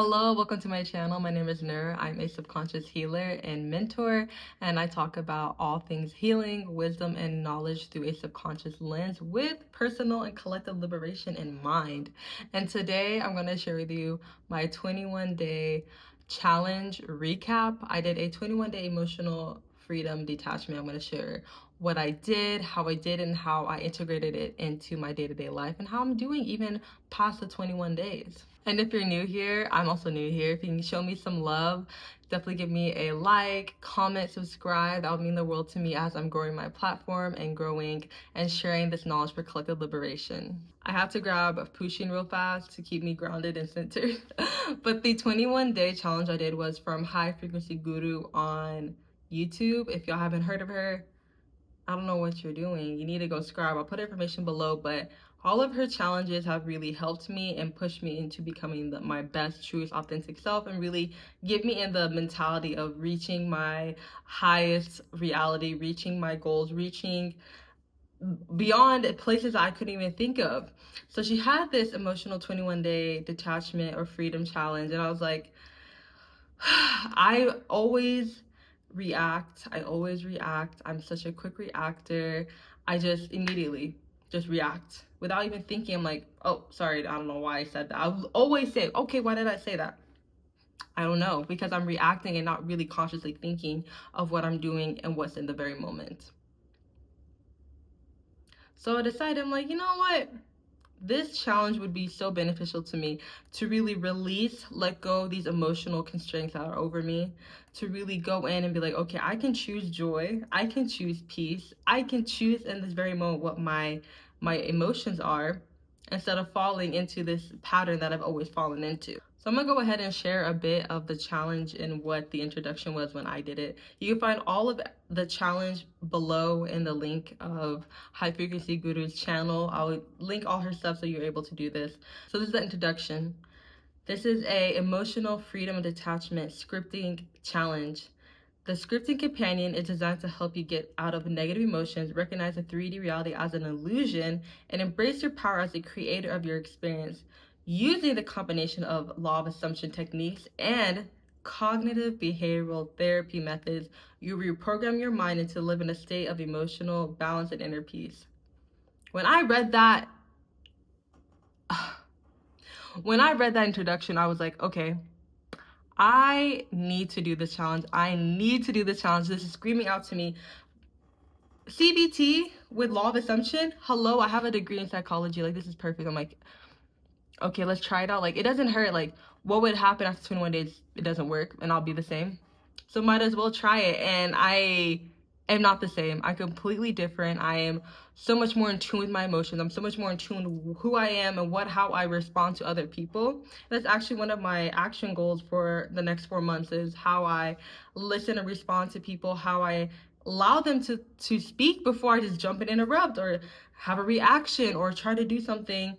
Hello, welcome to my channel. My name is Nur. I'm a subconscious healer and mentor, and I talk about all things healing, wisdom, and knowledge through a subconscious lens with personal and collective liberation in mind. And today I'm going to share with you my 21-day challenge recap. I did a 21-day emotional freedom detachment. I'm going to share what I did, how I did, and how I integrated it into my day-to-day life, and how I'm doing even past the 21 days. And if you're new here, I'm also new here. If you can show me some love, definitely give me a like, comment, subscribe. That would mean the world to me as I'm growing my platform and growing and sharing this knowledge for collective liberation. I have to grab a Pushin real fast to keep me grounded and centered. But the 21-day challenge I did was from High Frequency Guru on YouTube. If y'all haven't heard of her, I don't know what you're doing. You need to go subscribe. I'll put information below, but all of her challenges have really helped me and pushed me into becoming my best, truest, authentic self, and really give me in the mentality of reaching my highest reality, reaching my goals, reaching beyond places I couldn't even think of. So she had this emotional 21-day detachment or freedom challenge, and I was like, I always react. I'm such a quick reactor. I just immediately just react without even thinking. I'm like, oh, sorry, I don't know why I said that. I will always say, okay, why did I say that? I don't know, because I'm reacting and not really consciously thinking of what I'm doing and what's in the very moment. So I decided, I'm like, you know what? This challenge would be so beneficial to me to really release, let go of these emotional constraints that are over me, to really go in and be like, okay, I can choose joy, I can choose peace, I can choose in this very moment what my emotions are, instead of falling into this pattern that I've always fallen into. So I'm gonna go ahead and share a bit of the challenge and what the introduction was when I did it. You can find all of the challenge below in the link of High Frequency Guru's channel. I'll link all her stuff so you're able to do this. So this is the introduction. This is a emotional freedom and detachment scripting challenge. The scripting companion is designed to help you get out of negative emotions, recognize the 3D reality as an illusion, and embrace your power as the creator of your experience. Using the combination of law of assumption techniques and cognitive behavioral therapy methods, you reprogram your mind into live in a state of emotional balance and inner peace. When I read that introduction, I was like, okay, I need to do this challenge. This is screaming out to me. CBT with law of assumption. Hello, I have a degree in psychology. Like, this is perfect. I'm like, okay, let's try it out. Like, it doesn't hurt. Like, what would happen after 21 days? It doesn't work and I'll be the same. So might as well try it. And I am not the same. I'm completely different. I am so much more in tune with my emotions. I'm so much more in tune with who I am and how I respond to other people. That's actually one of my action goals for the next 4 months, is how I listen and respond to people, how I allow them to speak before I just jump and interrupt or have a reaction or try to do something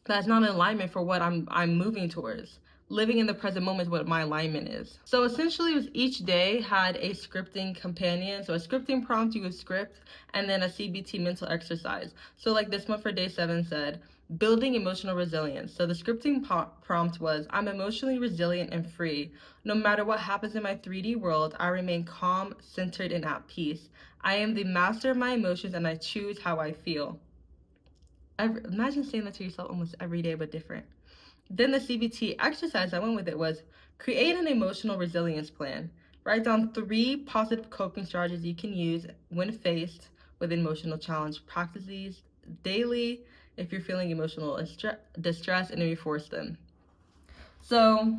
that's not in alignment for what I'm moving towards. Living in the present moment is what my alignment is. So essentially, it was each day had a scripting companion. So a scripting prompt, you would script, and then a CBT mental exercise. So like this one for day 7 said, building emotional resilience. So the scripting prompt was, I'm emotionally resilient and free. No matter what happens in my 3D world, I remain calm, centered, and at peace. I am the master of my emotions and I choose how I feel. Imagine saying that to yourself almost every day, but different. Then the CBT exercise I went with it was create an emotional resilience plan. Write down 3 positive coping strategies you can use when faced with an emotional challenge. Practice these daily if you're feeling emotional distress, and enforce them. So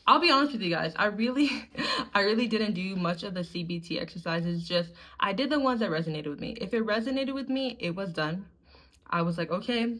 I'll be honest with you guys, I really didn't do much of the CBT exercises. Just I did the ones that resonated with me. If it resonated with me, it was done. I was like, okay,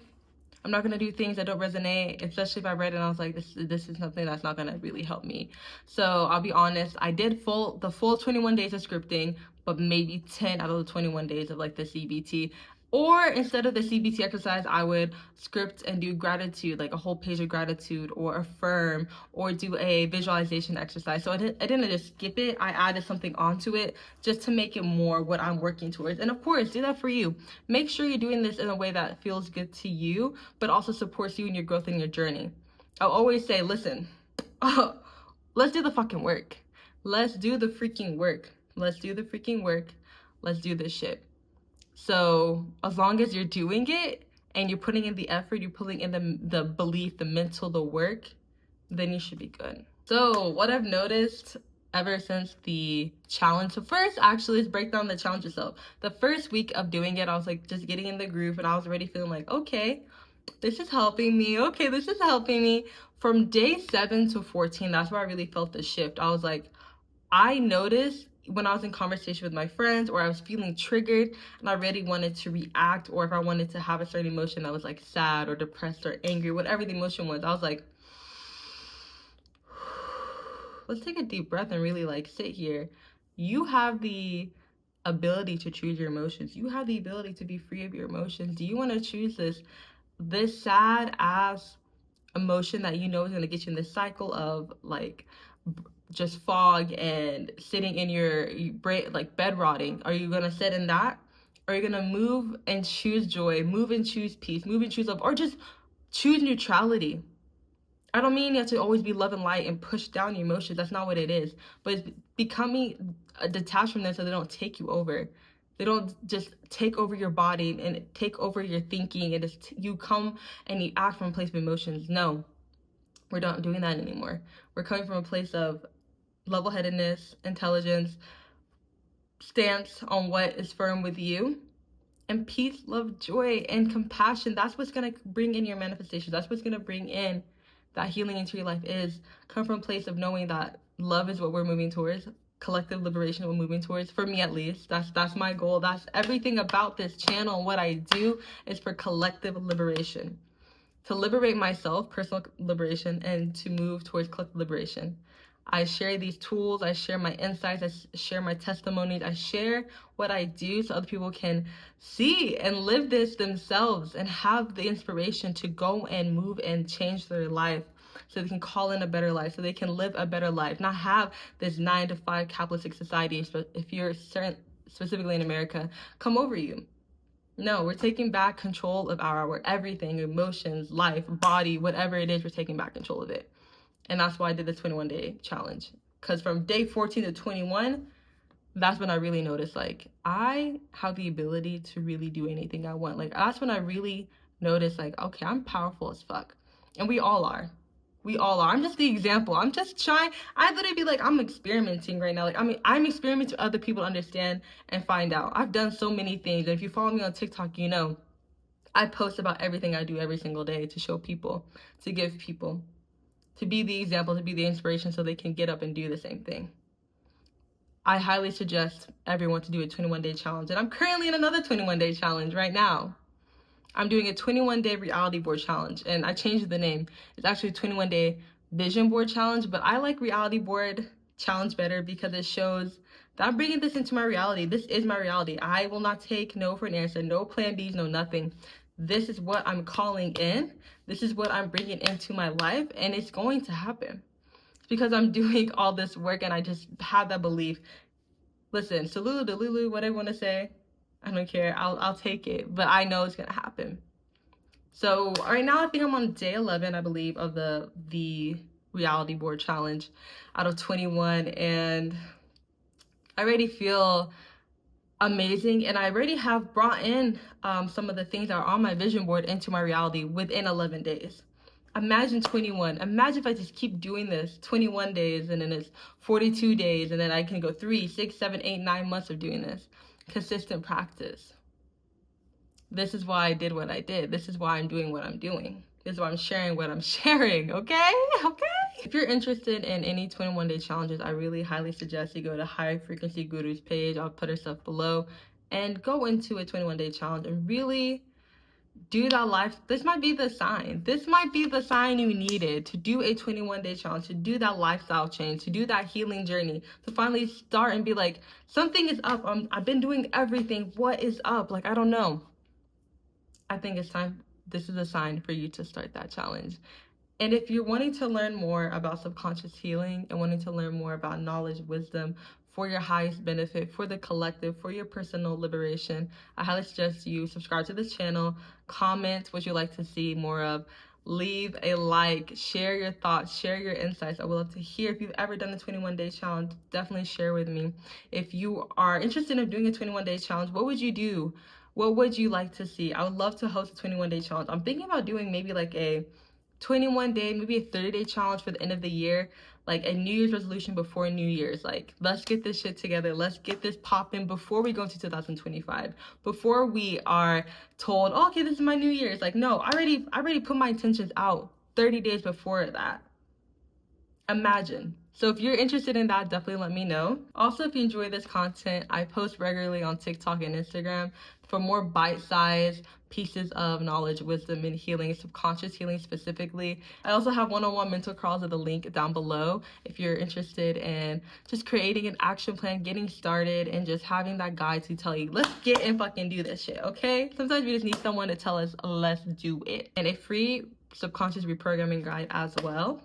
I'm not gonna do things that don't resonate, especially if I read it and I was like, this is something that's not gonna really help me. So I'll be honest, I did the full 21 days of scripting, but maybe 10 out of the 21 days of like the CBT. Or instead of the CBT exercise, I would script and do gratitude, like a whole page of gratitude, or affirm, or do a visualization exercise. So I didn't just skip it. I added something onto it just to make it more what I'm working towards. And of course, do that for you. Make sure you're doing this in a way that feels good to you, but also supports you in your growth and your journey. I'll always say, listen, let's do the fucking work. Let's do the freaking work. Let's do the freaking work. Let's do this shit. So as long as you're doing it and you're putting in the effort, you're putting in the belief, the mental, the work, then you should be good. So what I've noticed ever since the challenge, so first actually let's break down the challenge itself. The first week of doing it, I was like just getting in the groove and I was already feeling like, okay, this is helping me. Okay, this is helping me. From day 7 to 14, that's where I really felt the shift. I was like, I noticed when I was in conversation with my friends or I was feeling triggered and I really wanted to react, or if I wanted to have a certain emotion that was like sad or depressed or angry, whatever the emotion was, I was like, let's take a deep breath and really like sit here. You have the ability to choose your emotions. You have the ability to be free of your emotions. Do you want to choose this sad ass emotion that you know is going to get you in this cycle of like just fog and sitting in your brain, like bed rotting? Are you going to sit in that? Or are you going to move and choose joy, move and choose peace, move and choose love, or just choose neutrality? I don't mean you have to always be love and light and push down your emotions. That's not what it is. But it's becoming detached from them so they don't take you over. They don't just take over your body and take over your thinking and just you come and you act from a place of emotions. No, we're not doing that anymore. We're coming from a place of level-headedness, intelligence, stance on what is firm with you, and peace, love, joy, and compassion. That's what's going to bring in your manifestation. That's what's going to bring in that healing into your life. Is come from a place of knowing that love is what we're moving towards, collective liberation we're moving towards. For me, at least, that's my goal. That's everything about this channel. What I do is for collective liberation, to liberate myself, personal liberation, and to move towards collective liberation. I share these tools, I share my insights, I share my testimonies, I share what I do so other people can see and live this themselves and have the inspiration to go and move and change their life so they can call in a better life, so they can live a better life, not have this 9-to-5 capitalistic society, if you're specifically in America, come over you. No, we're taking back control of our everything, emotions, life, body, whatever it is, we're taking back control of it. And that's why I did the 21-day challenge. Because from day 14 to 21, that's when I really noticed, like, I have the ability to really do anything I want. Like, that's when I really noticed, like, okay, I'm powerful as fuck. And we all are. We all are. I'm just the example. I'm just trying. I literally be like, I'm experimenting right now. Like, I mean, I'm experimenting with other people to understand and find out. I've done so many things. And if you follow me on TikTok, you know, I post about everything I do every single day to show people, to give people, to be the example, to be the inspiration so they can get up and do the same thing. I highly suggest everyone to do a 21-day challenge. And I'm currently in another 21-day challenge right now. I'm doing a 21-day reality board challenge. And I changed the name. It's actually a 21-day vision board challenge. But I like reality board challenge better because it shows that I'm bringing this into my reality. This is my reality. I will not take no for an answer. No plan Bs, no nothing. This is what I'm calling in. This is what I'm bringing into my life, and it's going to happen. It's because I'm doing all this work and I just have that belief. Listen, salulu, delulu, whatever you want to say, I don't care. I'll take it, but I know it's going to happen. So right now, I think I'm on day 11, I believe, of the reality board challenge out of 21, and I already feel amazing, and I already have brought in some of the things that are on my vision board into my reality within 11 days. Imagine 21. Imagine if I just keep doing this 21 days, and then it's 42 days, and then I can go 3, 6, 7, 8, 9 months of doing this. Consistent practice. This is why I did what I did. This is why I'm doing what I'm doing. This is why I'm sharing what I'm sharing, okay? Okay? If you're interested in any 21-day challenges, I really highly suggest you go to High Frequency Guru's page. I'll put her stuff below. And go into a 21-day challenge and really do that life. This might be the sign. This might be the sign you needed to do a 21-day challenge, to do that lifestyle change, to do that healing journey, to finally start and be like, something is up. I've been doing everything. What is up? Like, I don't know. I think it's time. This is a sign for you to start that challenge. And if you're wanting to learn more about subconscious healing and wanting to learn more about knowledge, wisdom for your highest benefit, for the collective, for your personal liberation, I highly suggest you subscribe to this channel, comment what you'd like to see more of, leave a like, share your thoughts, share your insights. I would love to hear. If you've ever done the 21-day challenge, definitely share with me. If you are interested in doing a 21-day challenge, what would you do? What would you like to see? I would love to host a 21-day challenge. I'm thinking about doing maybe like a 21-day, maybe a 30-day challenge for the end of the year, like a New Year's resolution before New Year's. Like, let's get this shit together. Let's get this popping before we go into 2025. Before we are told, oh, okay, this is my New Year's. Like, no, I already put my intentions out 30 days before that. Imagine. So if you're interested in that, definitely let me know. Also, if you enjoy this content, I post regularly on TikTok and Instagram for more bite-sized pieces of knowledge, wisdom, and healing, subconscious healing specifically. I also have one-on-one mental calls at the link down below if you're interested in just creating an action plan, getting started, and just having that guide to tell you, let's get and fucking do this shit, okay? Sometimes we just need someone to tell us, let's do it. And a free subconscious reprogramming guide as well.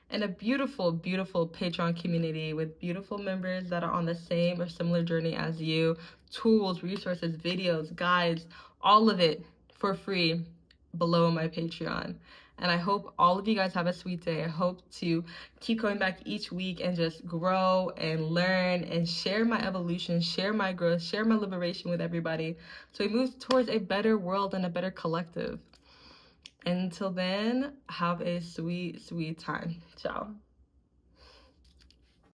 And a beautiful, beautiful Patreon community with beautiful members that are on the same or similar journey as you. Tools, resources, videos, guides, all of it for free below my Patreon. And I hope all of you guys have a sweet day. I hope to keep coming back each week and just grow and learn and share my evolution, share my growth, share my liberation with everybody so we move towards a better world and a better collective. Until then, have a sweet, sweet time. Ciao.